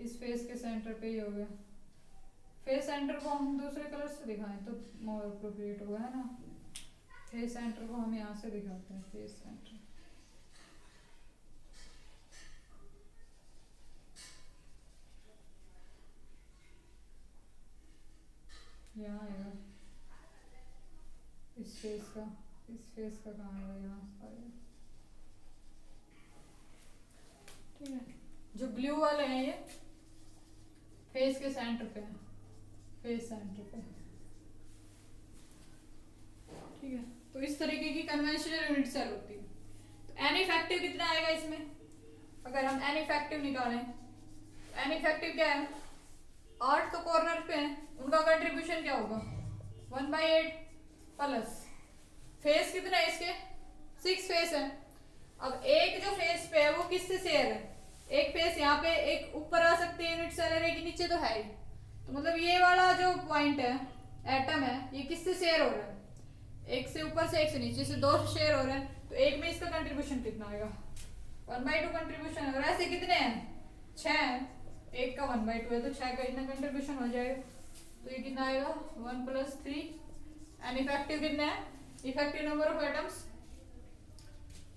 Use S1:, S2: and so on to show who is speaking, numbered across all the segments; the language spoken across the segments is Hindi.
S1: इस फेस के सेंटर पे ही हो गया। फेस सेंटर को हम दूसरे कलर से दिखाएं तो मोर अप्रोप्रिएट होगा, है ना। फेस सेंटर को हम यहाँ से दिखाते हैं, फेस सेंटर। यहाँ आएगा इस फेस का कहाँ आएगा, यहाँ आएगा। ठीक है, जो ब्लू वाले हैं ये फेस के सेंटर पे है, फेस सेंटर पे। ठीक है, तो इस तरीके की कन्वेंशनल यूनिट सेल होती है। तो एन इफेक्टिव कितना आएगा इसमें, अगर हम एन इफेक्टिव निकालें, एन इफेक्टिव क्या है, 8 तो कॉर्नर पे है, उनका कंट्रीब्यूशन क्या होगा 1/8 प्लस फेस कितना है इसके 6 फेस है। अब एक जो फेस पे है वो किससे शेयर है, एक फेस यहाँ पे एक ऊपर आ सकती है यूनिट सेल, एक नीचे तो है ही। तो मतलब ये वाला जो पॉइंट है, एटम है, ये किससे शेयर हो रहा है, एक से ऊपर से एक से नीचे से, 2 से शेयर हो रहे हैं। तो एक में इसका कंट्रीब्यूशन कितना आएगा 1/2 कंट्रीब्यूशन है। और ऐसे कितने हैं 6 हैं, एक का 1/2 है तो 6 का इतना कंट्रीब्यूशन हो जाएगा। तो ये कितना आएगा 1 + 3। एन इफेक्टिव कितने हैं, effective number of atoms,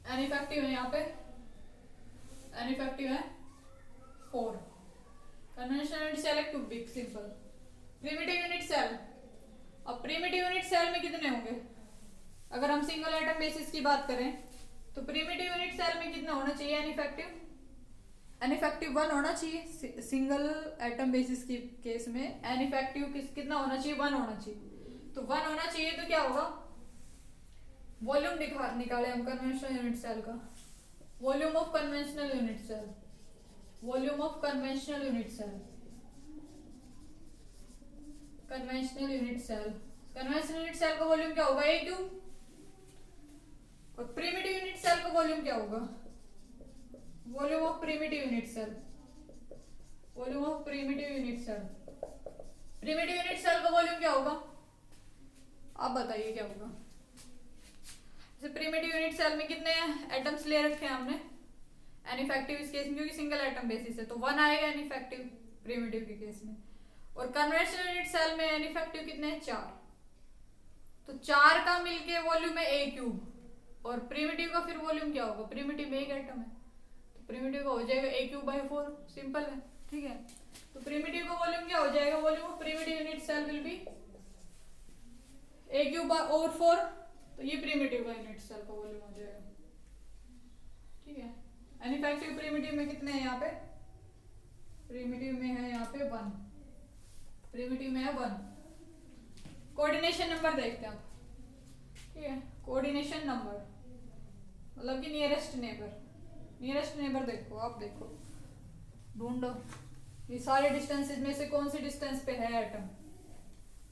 S1: N effective है यहाँ पे, एन इफेक्टिव है 4। कन्वेंशनल यूनिट सेल है cubic simple. Primitive unit cell, अब प्रिमिटिव यूनिट सेल में कितने होंगे, अगर हम सिंगल एटम बेसिस की बात करें तो प्रिमिटिव यूनिट सेल में कितना होना चाहिए एन इफेक्टिव, एन इफेक्टिव 1 होना चाहिए। सिंगल एटम बेसिस की केस में एन इफेक्टिव कितना होना चाहिए 1 होना चाहिए। तो 1 होना चाहिए तो क्या होगा, वॉल्यूम निकाले हम कन्वेंशनल यूनिट सेल का, volume of conventional unit cell, volume of conventional unit cell, conventional unit cell, conventional unit cell का वॉल्यूम क्या होगा A3। और प्रिमिटिव यूनिट सेल का वॉल्यूम क्या होगा, volume of primitive unit cell, volume of primitive unit cell. Primitive unit cell का वॉल्यूम क्या होगा, आप बताइए क्या होगा। जैसे प्रिमिटिव यूनिट सेल में कितने एटम्स ले रखे हैं हमने, एन इफेक्टिव इस केस में क्योंकि सिंगल एटम बेसिस है तो 1 आएगा एन इफेक्टिव प्रिमिटिव के केस में। और कन्वेंशनल यूनिट सेल में एन इफेक्टिव कितने हैं 4, तो 4 का मिलके वॉल्यूम है A3। और प्रिमिटिव का फिर वॉल्यूम क्या होगा, प्रिमिटिव में एक एटम है तो प्रिमिटिव का हो जाएगा A3/4, सिंपल है। ठीक है, तो प्रिमिटिव का वॉल्यूम क्या हो जाएगा, volume of primitive unit cell will be A3/4। तो ये प्रिमिटिव का यूनिट सेल का वॉल्यूम हो जाएगा। ठीक है, एन इफेक्टिव प्रिमिटिव में कितने हैं यहाँ पे, प्रिमिटिव में है यहाँ पे 1, प्रिमिटिव में है 1। कोऑर्डिनेशन नंबर देखते हैं आप। ठीक है, कोऑर्डिनेशन नंबर मतलब कि नियरेस्ट नेबर, नियरेस्ट नेबर देखो, आप देखो ढूंढो ये सारे डिस्टेंसेस में से कौन सी डिस्टेंस पे है एटम।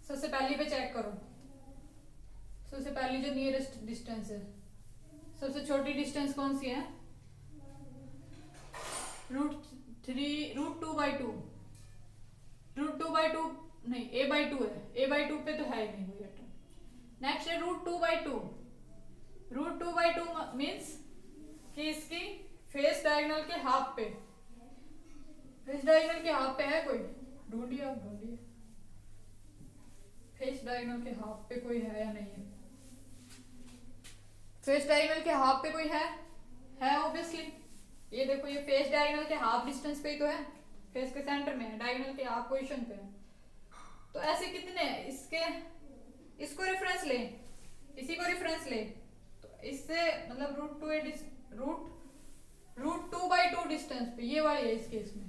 S1: सबसे पहली पे चेक करो, सबसे पहली जो नियरेस्ट डिस्टेंस है, सबसे छोटी डिस्टेंस कौन सी है √2/2, √2/2 नहीं A/2 है, A/2 पे तो है ही नहीं कोई एटम। नेक्स्ट है √2/2, √2/2 मीन्स कि इसकी फेस डायगोनल के हाफ पे, फेस डायगोनल के हाफ पे है कोई, ढूंढिए आप ढूंढिए फेस डायगोनल के हाफ पे कोई है या नहीं है। फेस डायगोनल के हाफ पे कोई है ऑब्वियसली। ये देखो ये फेस डायगोनल के हाफ डिस्टेंस पे ही तो है, फेस के सेंटर में है, डायगोनल के हाफ पोजीशन पे है। तो ऐसे कितने हैं इसके, इसको रेफरेंस ले, इसी को रेफरेंस ले, तो इससे मतलब √2/2 डिस्टेंस पे ये वाली है इस केस में,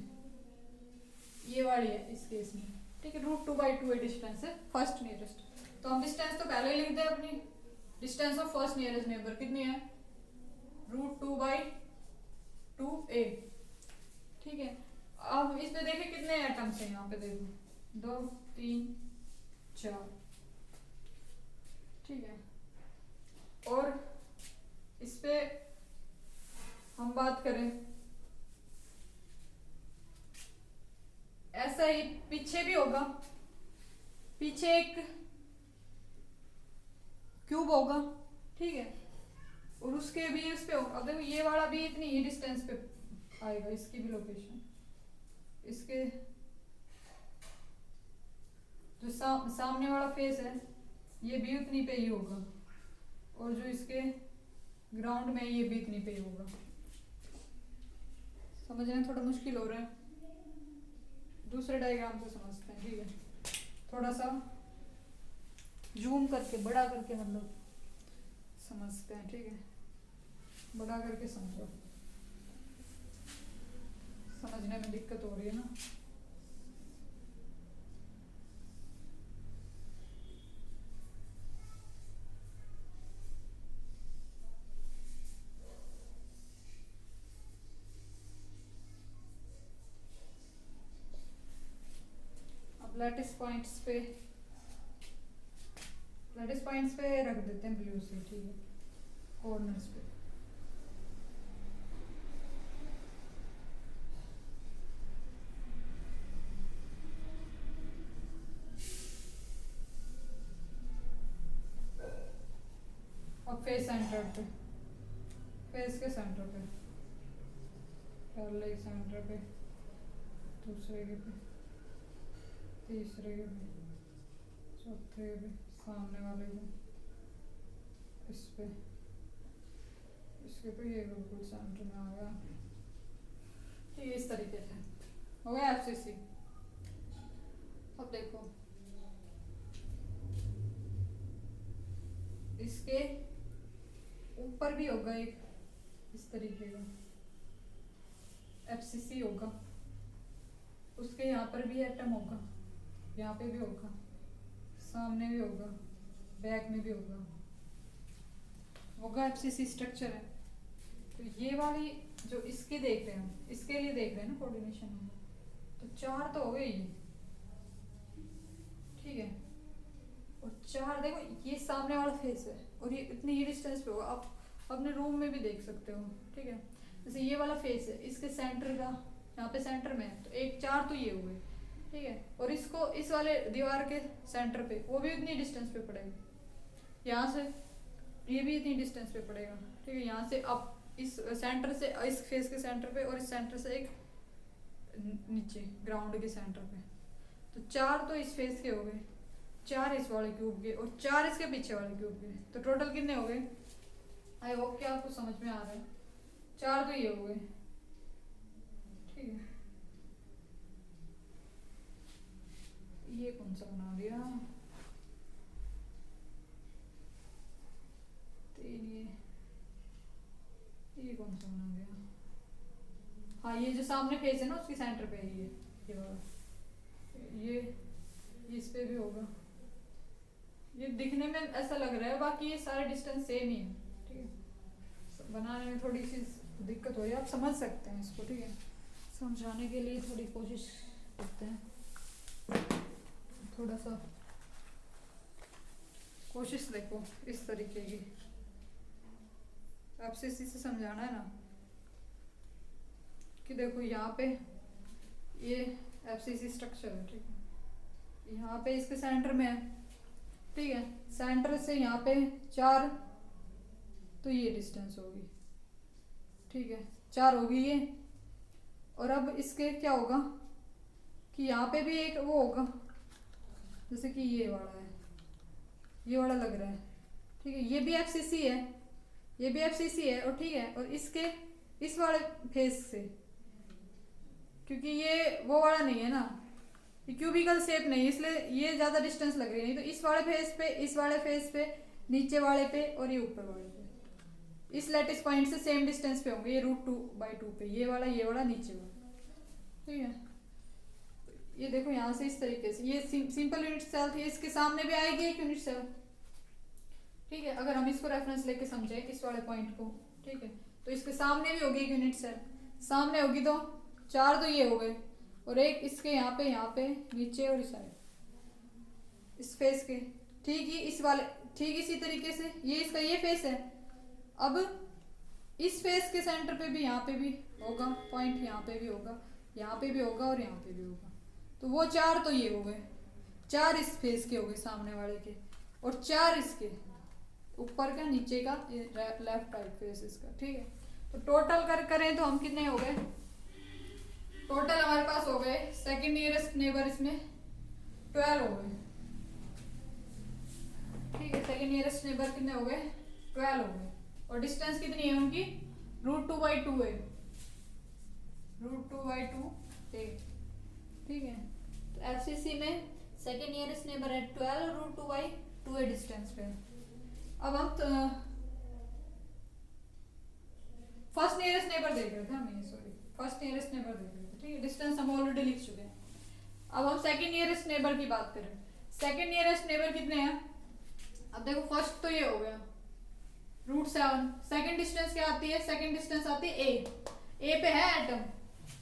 S1: ये वाली है इस केस में। ठीक है, √2/2 डिस्टेंस है फर्स्ट नियरेस्ट। तो हम डिस्टेंस तो पहले ही लिख दें अपनी, distance of first nearest neighbour कितनी है √2/2A। ठीक है, अब इस पे देखें कितने एटम्स हैं, यहाँ पे देखो 2 3 4। ठीक है, और इस पे हम बात करें ऐसा ही पीछे भी होगा, पीछे एक क्यूब होगा। ठीक है, और उसके भी उस पे होगा। अब देखो ये वाला भी इतनी ही डिस्टेंस पे आएगा, इसकी भी लोकेशन इसके जो सामने वाला फेस है ये भी उतनी पे ही होगा, और जो इसके ग्राउंड में ये भी इतनी पे ही होगा। समझने में थोड़ा मुश्किल हो रहा है, दूसरे डायग्राम से समझते हैं। ठीक है, थोड़ा सा जूम करके बड़ा करके मतलब समझते हैं। ठीक है, बड़ा करके समझो, समझने में दिक्कत हो रही है ना। लैटिस पॉइंट्स पे रख देते हैं ब्लू से। ठीक है, कॉर्नर्स पे। अब फेस सेंटर पे, फेस के सेंटर पे, पहले सेंटर पे, दूसरे के पे, तीसरे के पे, चौथे के पे, सामने वाले पे, इस पे, इसके पे, ये बिल्कुल सेंटर में आ गया। ठीक है, इस तरीके से हो गया एफसीसी। अब देखो इसके ऊपर भी होगा एक इस तरीके का एफसीसी होगा, उसके यहाँ पर भी एटम होगा, यहाँ पे भी होगा, सामने भी होगा, बैक में भी होगा एफसीसी स्ट्रक्चर है। तो ये वाली जो इसकी देख रहे हैं हम, इसके लिए देख रहे हैं ना कोऑर्डिनेशन में, तो 4 तो हो गए ये। ठीक है, और 4 देखो ये सामने वाला फेस है और ये इतनी ही डिस्टेंस पे होगा। आप अपने रूम में भी देख सकते हो। ठीक है, जैसे ये वाला फेस है, इसके सेंटर का यहाँ पे सेंटर में है, तो 1 4 तो ये हुए। ठीक है, और इसको इस वाले दीवार के सेंटर पे वो भी इतनी डिस्टेंस पे पड़ेगा, यहाँ से ये भी इतनी डिस्टेंस पे पड़ेगा। ठीक है, यहाँ से अब इस सेंटर से इस फेस के सेंटर पे और इस सेंटर से एक नीचे ग्राउंड के सेंटर पे, तो 4 तो इस फेस के हो गए, 4 इस वाले क्यूब के और 4 इसके पीछे वाले क्यूब के, तो टोटल कितने हो गए? आई होप कि आपको समझ में आ रहा है। 4 तो ये हो गए। ठीक है, ये कौन सा बना दिया? 3 ये कौन सा बना दिया? हाँ, ये जो सामने फेस है ना उसके सेंटर पे है ये वाला, ये इस पे भी होगा। ये दिखने में ऐसा लग रहा है, बाकी ये सारे डिस्टेंस सेम ही है। ठीक है, बनाने में थोड़ी सी दिक्कत हो रही है, आप समझ सकते हैं इसको। ठीक है, समझाने के लिए थोड़ी कोशिश करते हैं, थोड़ा सा कोशिश देखो इस तरीके की, आपसे इसी से समझाना है ना कि देखो यहाँ पे ये एफसीसी स्ट्रक्चर है। ठीक है, यहाँ पे इसके सेंटर में है। ठीक है, सेंटर से यहाँ पे 4, तो ये डिस्टेंस होगी। ठीक है, 4 होगी ये, और अब इसके क्या होगा कि यहाँ पे भी एक वो होगा, जैसे कि ये वाला है, ये वाला लग रहा है। ठीक है, ये भी एफसीसी है, ये भी एफसीसी है, और ठीक है, और इसके इस वाले फेस से, क्योंकि ये वो वाला नहीं है ना, ये क्यूबिकल शेप नहीं, इसलिए ये ज्यादा डिस्टेंस लग रही है। नहीं तो इस वाले फेस पे, इस वाले फेस पे, नीचे वाले पे और ये ऊपर वाले पे, इस लेटिस पॉइंट से सेम डिस्टेंस पे होंगे, ये √2/2 पे, ये वाला नीचे वाला। ठीक है, ये देखो यहाँ से इस तरीके से ये सिंपल यूनिट सेल थी, इसके सामने भी आएगी एक यूनिट सेल। ठीक है, अगर हम इसको रेफरेंस लेके समझे इस वाले पॉइंट को, ठीक है, तो इसके सामने भी होगी एक यूनिट सेल, सामने होगी तो 4 तो ये हो गए, और एक इसके यहाँ पे नीचे और इस साइड इस फेस के, ठीक ही इस वाले, ठीक इसी तरीके से ये इसका ये फेस है। अब इस फेस के सेंटर पे भी यहाँ पे भी होगा पॉइंट, यहाँ पे भी होगा, यहाँ पे भी होगा और यहाँ पे भी होगा, तो वो 4 तो ये हो गए, 4 इस फेस के हो गए सामने वाले के, और 4 इसके ऊपर का नीचे का लेफ्ट राइट फेस इसका। ठीक है, तो टोटल करें तो हम कितने हो गए? टोटल हमारे पास हो गए सेकंड नियरेस्ट नेबर इसमें 12 हो गए, ठीक है। सेकंड नियरेस्ट नेबर कितने हो गए? 12 हो गए। और डिस्टेंस कितनी है उनकी? √2/2 है, √2/2 है, ठीक है। तो एफसीसी में सेकंड नियरेस्ट नेबर है 12, √2/2 है डिस्टेंस पे। अब हम फर्स्ट नियरेस्ट नेबर देख रहे थे हम, सॉरी फर्स्ट नियरेस्ट नेबर देख रहे थे, ठीक है। डिस्टेंस हम ऑलरेडी लिख चुके हैं। अब हम सेकंड नियरेस्ट नेबर की बात करें। सेकंड नियरेस्ट नेबर कितने हैं? अब देखो फर्स्ट तो ये हो गया √7। सेकंड डिस्टेंस क्या आती है? सेकंड डिस्टेंस आती है ए पे है एटम,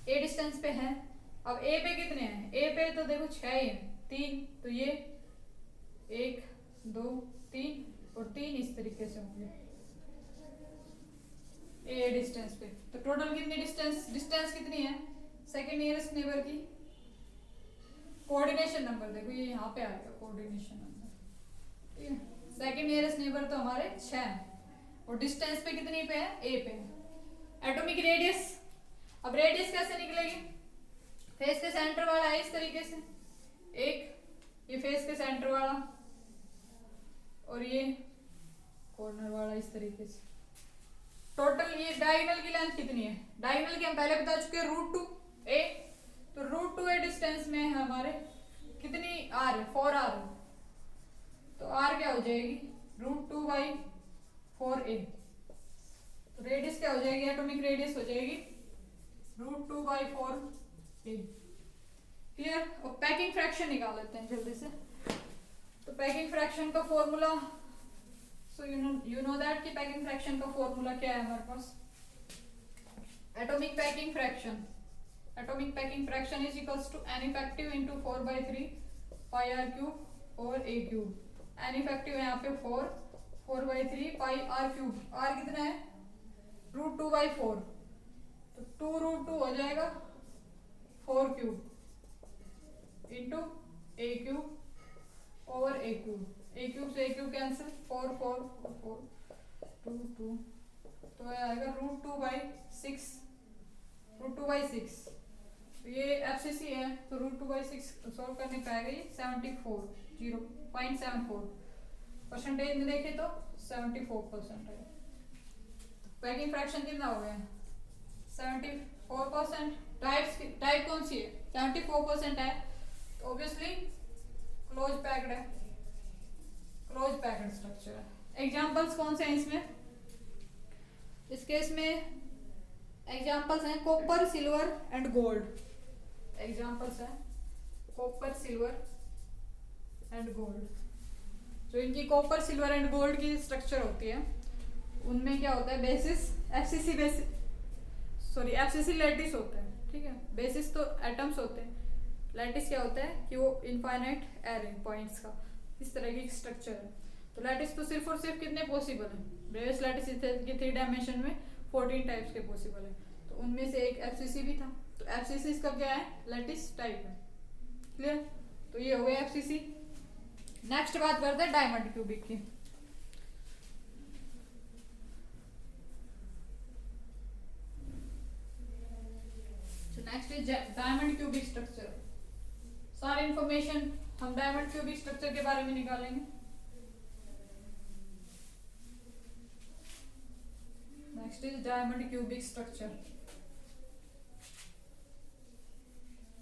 S1: ए डिस्टेंस पे है। अब ए पे कितने हैं? ए पे तो देखो 6 ही है, 3, तो ये 1 2 3 और 3 इस तरीके से होंगे ए डिस्टेंस पे। तो टोटल कितनी डिस्टेंस कितनी है सेकंड नियरेस्ट नेबर की? कोऑर्डिनेशन नंबर देखो ये यहाँ पे आएगा, कोऑर्डिनेशन नंबर, ठीक है। सेकंड नियरेस्ट नेबर तो हमारे 6 हैं और डिस्टेंस पे कितनी पे है? ए पे। एटॉमिक रेडियस, अब रेडियस कैसे निकलेगी? फेस के सेंटर वाला है इस तरीके से, एक ये फेस के सेंटर वाला और ये कॉर्नर वाला इस तरीके से। टोटल ये डायगोनल की लेंथ कितनी है? डायगोनल की हम पहले बता चुके हैं √2a, तो √2a डिस्टेंस में हमारे कितनी आर है? 4r, तो r क्या हो जाएगी? √2/4a। तो रेडियस क्या हो जाएगी? एटॉमिक रेडियस हो जाएगी √2/4a। क्लियर? और पैकिंग फ्रैक्शन निकाल लेते हैं जल्दी से। तो पैकिंग फ्रैक्शन का formula, so you know that कि पैकिंग फ्रैक्शन का फॉर्मूला क्या है हमारे पास? Atomic packing fraction, atomic packing fraction is equals to n effective into 4/3 pi r cube और a क्यूब। n इफेक्टिव है यहाँ पे 4/3 pi r क्यूब, r कितना है? √2/4, तो 2√2 हो जाएगा 4 cube into a cube over a cube. a cube से a क्यूब कैंसिल, 4 4 4 2 2, तो आएगा √2/6, √2/6। तो ये एफसीसी है, तो √2/6 सॉल्व करने पे आएगा ये 0.74 परसेंटेज में देखे तो 74% है। पैकिंग फ्रैक्शन कितना हो गया? 74%। टाइप कौन सी है? 74% है, तो ऑब्वियसली क्लोज पैक्ड है, क्लोज पैक्ड स्ट्रक्चर है। एग्जांपल्स कौन से हैं इसमें? इस केस में एग्जांपल्स हैं copper, silver and gold. Examples हैं कॉपर, सिल्वर एंड गोल्ड। जो इनकी कॉपर, सिल्वर एंड गोल्ड की स्ट्रक्चर होती है उनमें क्या होता है? बेसिस एफसीसी, एफसीसी लैटिस होता है, ठीक है। बेसिस तो एटम्स होते हैं, लैटिस क्या होता है कि वो इनफाइनाइट एरे पॉइंट्स का इस तरह की स्ट्रक्चर है। तो लैटिस तो सिर्फ और सिर्फ कितने पॉसिबल है? ब्रेवियस लैटिस की 3 डायमेंशन में 14 टाइप्स के पॉसिबल है, तो उनमें से एक एफसीसी भी था। तो एफसीसी इसका क्या है? लैटिस टाइप है। क्लियर? तो ये हो गया एफसीसी। नेक्स्ट बात करते हैं डायमंड क्यूबिक की। Next is diamond cubic structure. सारी इंफॉर्मेशन हम डायमंड क्यूबिक स्ट्रक्चर के बारे में निकालेंगे। Next is diamond cubic structure.